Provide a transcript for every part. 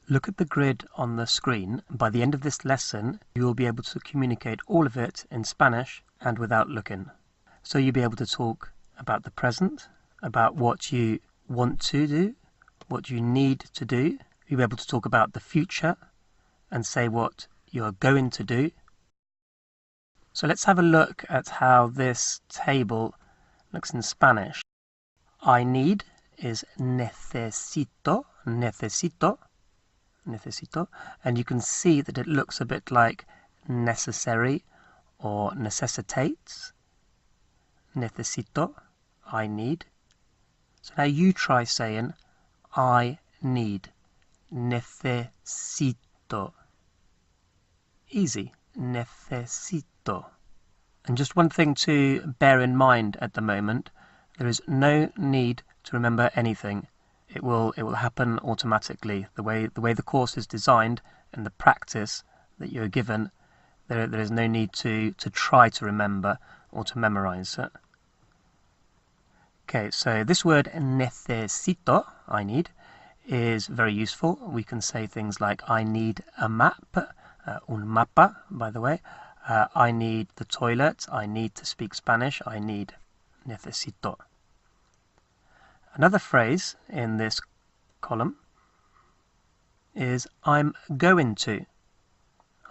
Look at the grid on the screen. By the end of this lesson, you will be able to communicate all of it in Spanish and without looking. So you'll be able to talk about the present, about what you want to do, what you need to do. You'll be able to talk about the future and say what you're going to do. So let's have a look at how this table looks in Spanish. I need is necesito, necesito, necesito, and you can see that it looks a bit like necessary or necessitates. Necesito, I need. So now you try saying I need. Necesito. Easy. Necesito. And just one thing to bear in mind at the moment, there is no need to remember anything. It will happen automatically. The way the course is designed and the practice that you're given, there is no need to try to remember or to memorize it. Okay, so this word necesito, I need, is very useful. We can say things like I need a map, un mapa, by the way. I need the toilet. I need to speak Spanish. I need. Necesito. Another phrase in this column is I'm going to.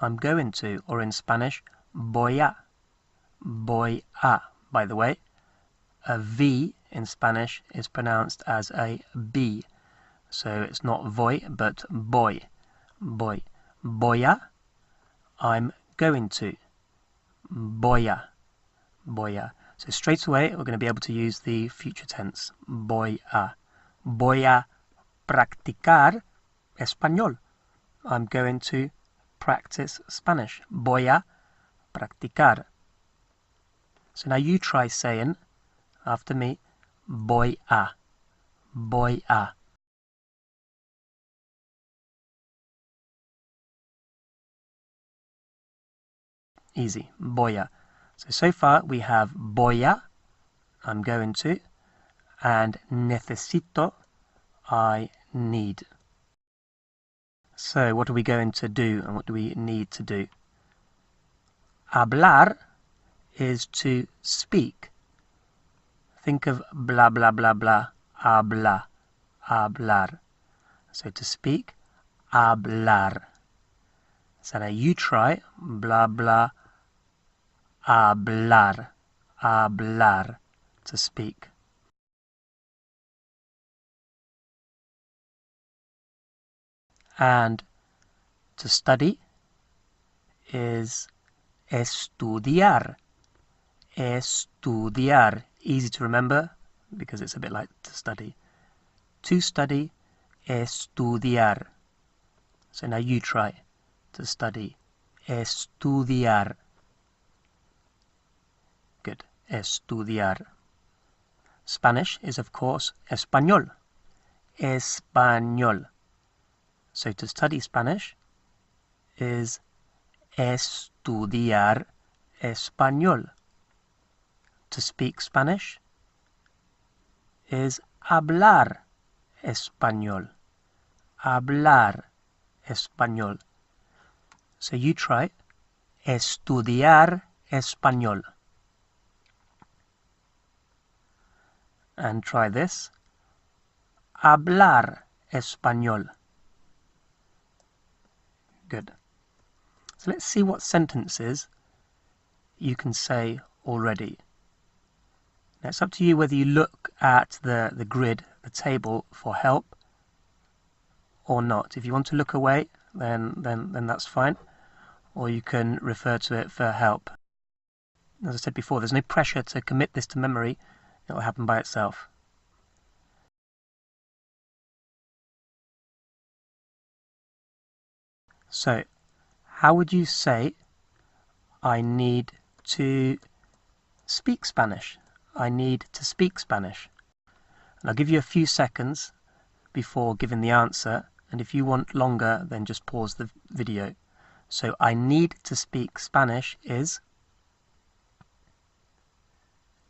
I'm going to, or in Spanish, voy a. Voy a. By the way, a V in Spanish is pronounced as a B. So it's not voy, but voy. Voy. Voy a. I'm going to. Voy a. Voy a. So straight away, we're going to be able to use the future tense. Voy a. Voy a practicar español. I'm going to practice Spanish. Voy a practicar. So now you try saying, after me, voy a. Voy a. Easy. Voy a. So far we have voy a, I'm going to, and necesito, I need. So what are we going to do and what do we need to do? Hablar is to speak. Think of blah blah blah blah, habla, hablar. So to speak, hablar. So now you try, blah blah, hablar, hablar, to speak. And to study is estudiar. Estudiar. Easy to remember because it's a bit like to study. To study, estudiar. So now you try to study. Estudiar. Good. Estudiar. Spanish is, of course, español. Español. So to study Spanish is estudiar español. To speak Spanish is hablar español. Hablar español. So you try estudiar español. And try this. Hablar español. Good. So let's see what sentences you can say already. Now it's up to you whether you look at the grid, the table, for help or not. If you want to look away, then that's fine. Or you can refer to it for help. As I said before, there's no pressure to commit this to memory. It will happen by itself. So, how would you say, I need to speak Spanish? I need to speak Spanish. And I'll give you a few seconds before giving the answer, and if you want longer, then just pause the video. So, I need to speak Spanish is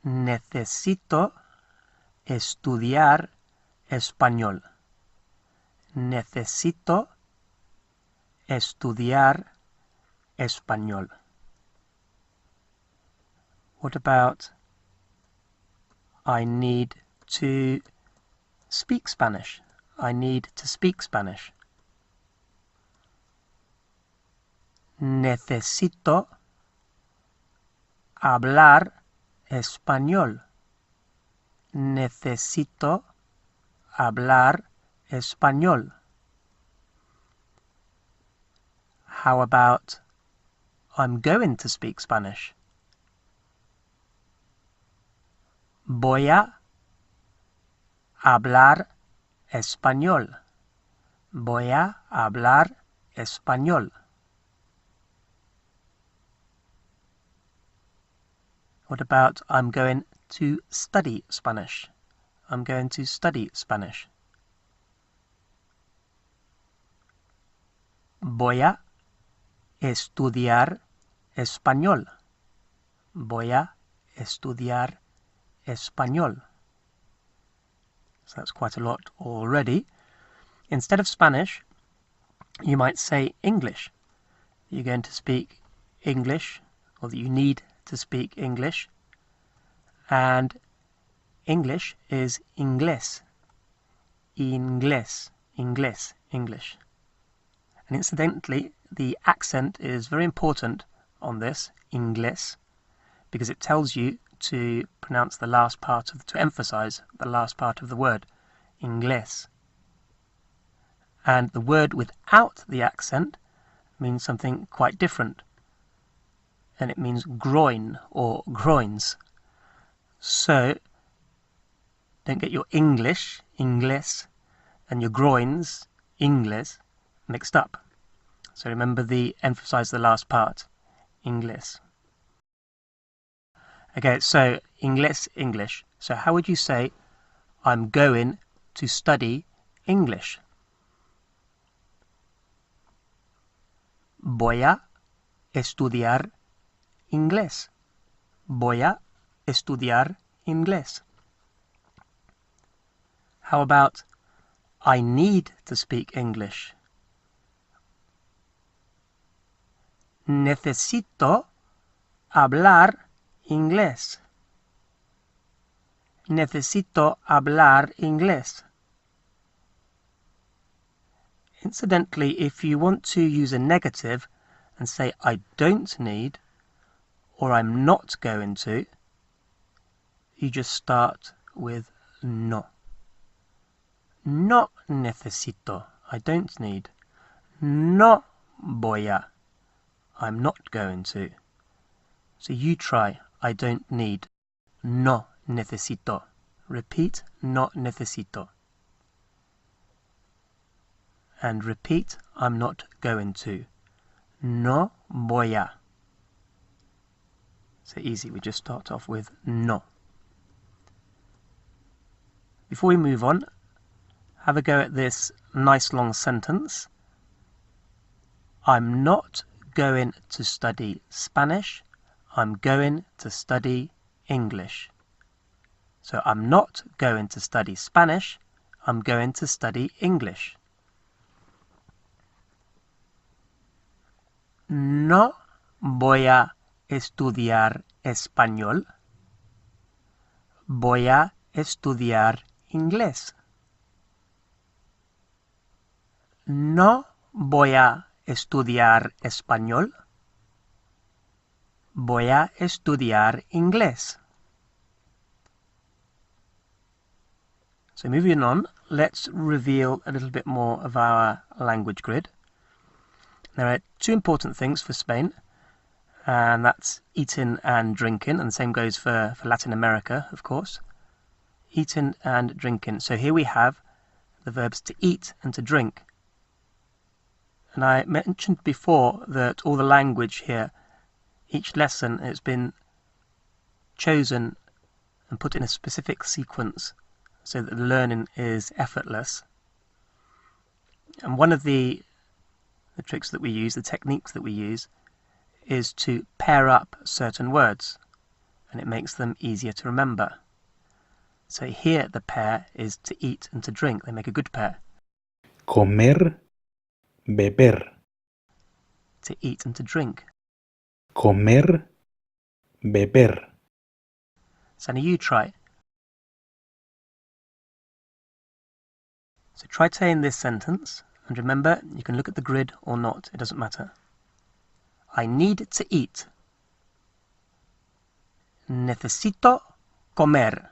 necesito estudiar español. Necesito estudiar español. What about I need to speak Spanish? I need to speak Spanish. Necesito hablar español. Necesito hablar español. How about I'm going to speak Spanish? Voy a hablar español. Voy a hablar español. What about I'm going to study Spanish? I'm going to study Spanish. Voy a estudiar español. Voy a estudiar español. So that's quite a lot already. Instead of Spanish, you might say English. You're going to speak English, or that you need to speak English. And English is inglés. Inglés. Inglés. English. And incidentally, the accent is very important on this, inglés, because it tells you to pronounce the last part of, to emphasize the last part of the word, inglés. And the word without the accent means something quite different. And it means groin or groins. So, don't get your English, inglés, and your groins, inglés, mixed up. So remember emphasize the last part, inglés. Okay, so inglés, English. So how would you say, I'm going to study English? Voy a estudiar inglés. Voy a estudiar inglés. How about I need to speak English? Necesito hablar inglés. Necesito hablar inglés. Incidentally, if you want to use a negative and say I don't need or I'm not going to, you just start with no. No necesito. I don't need. No voy a. I'm not going to. So you try. I don't need. No necesito. Repeat. No necesito. And repeat. I'm not going to. No voy a. So easy. We just start off with no. Before we move on, have a go at this nice long sentence. I'm not going to study Spanish. I'm going to study English. So I'm not going to study Spanish. I'm going to study English. No voy a estudiar español. Voy a estudiar inglés. No voy a estudiar español. Voy a estudiar inglés. So moving on, let's reveal a little bit more of our language grid. There are two important things for Spain, and that's eating and drinking, and the same goes for Latin America, of course. Eating and drinking. So here we have the verbs to eat and to drink. And I mentioned before that all the language here, each lesson has been chosen and put in a specific sequence so that the learning is effortless. And one of the tricks that we use, the techniques that we use, is to pair up certain words, and it makes them easier to remember. So here the pair is to eat and to drink. They make a good pair. Comer, beber. to eat and to drink. Comer, beber. So now you try. So try saying this sentence, and remember, you can look at the grid or not, it doesn't matter. I need to eat. Necesito comer.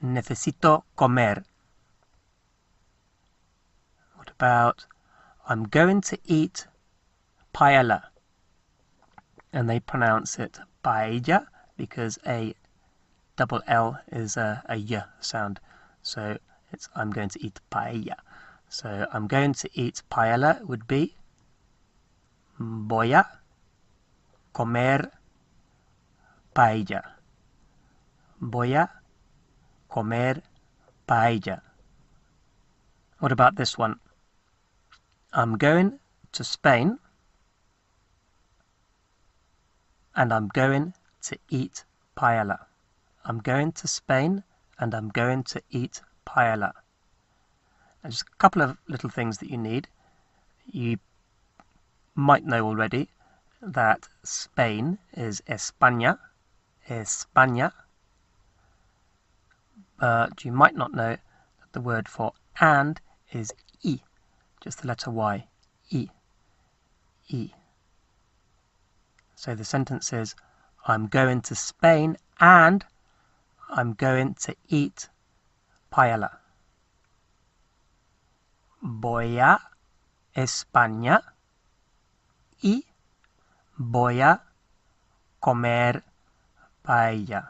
Necesito comer. What about, I'm going to eat paella. And they pronounce it paella because a double L is a y sound. So it's I'm going to eat paella. So I'm going to eat paella would be voy a comer paella. Voy a comer paella. What about this one? I'm going to Spain and I'm going to eat paella. I'm going to Spain and I'm going to eat paella. Now, just a couple of little things that you need. You might know already that Spain is España, España. But you might not know that the word for and is I, just the letter Y, I, I. So the sentence is, I'm going to Spain and I'm going to eat paella. Voy a España y voy a comer paella.